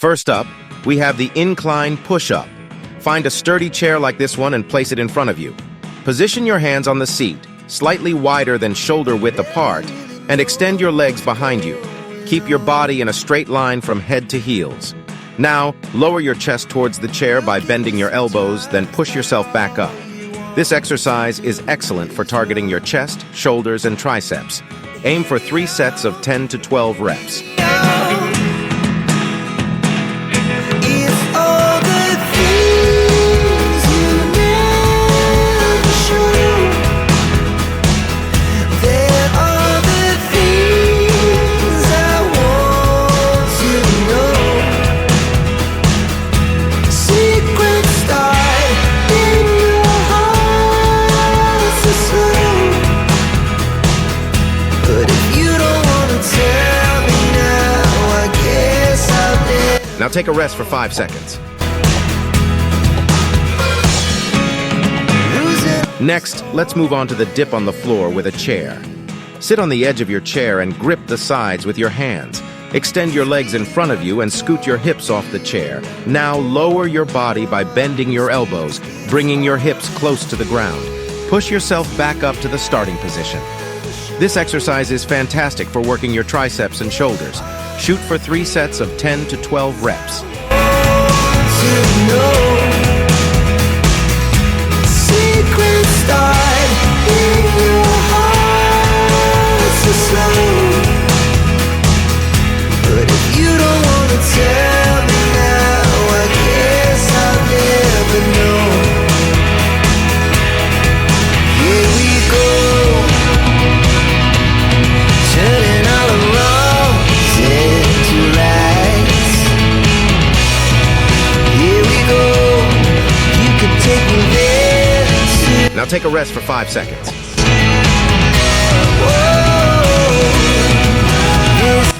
First up, we have the incline push-up. Find a sturdy chair like this one and place it in front of you. Position your hands on the seat, slightly wider than shoulder width apart, and extend your legs behind you. Keep your body in a straight line from head to heels. Now, lower your chest towards the chair by bending your elbows, then push yourself back up. This exercise is excellent for targeting your chest, shoulders, and triceps. Aim for 3 sets of 10 to 12 reps. Now take a rest for 5 seconds. Next, let's move on to the dip on the floor with a chair. Sit on the edge of your chair and grip the sides with your hands. Extend your legs in front of you and scoot your hips off the chair. Now lower your body by bending your elbows, bringing your hips close to the ground. Push yourself back up to the starting position. This exercise is fantastic for working your triceps and shoulders. Shoot for 3 sets of 10 to 12 reps. Now take a rest for 5 seconds.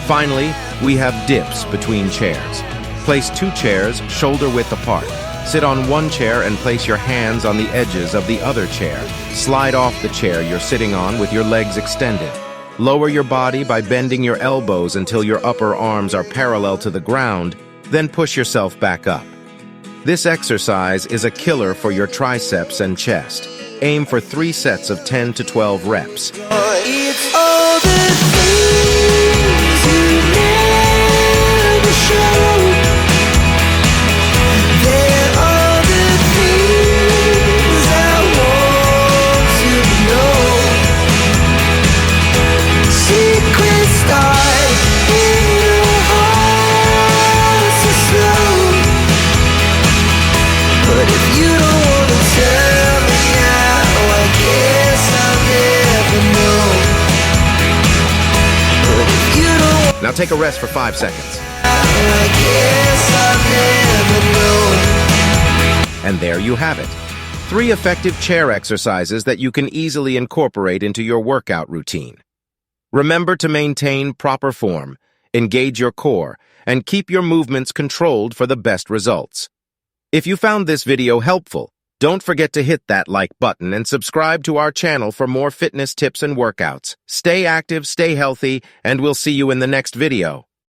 Finally, we have dips between chairs. Place 2 chairs shoulder width apart. Sit on one chair and place your hands on the edges of the other chair. Slide off the chair you're sitting on with your legs extended. Lower your body by bending your elbows until your upper arms are parallel to the ground, then push yourself back up. This exercise is a killer for your triceps and chest. Aim for 3 sets of 10 to 12 reps. It's all the things you never show. There are the things I want to know. Secrets start in your heart so slow. But if you don't want to tell me now, I guess I'll never know. But if you don't, now take a rest for 5 seconds. I guess I'll never know. And there you have it. 3 effective chair exercises that you can easily incorporate into your workout routine. Remember to maintain proper form, engage your core, and keep your movements controlled for the best results. If you found this video helpful, don't forget to hit that like button and subscribe to our channel for more fitness tips and workouts. Stay active, stay healthy, and we'll see you in the next video.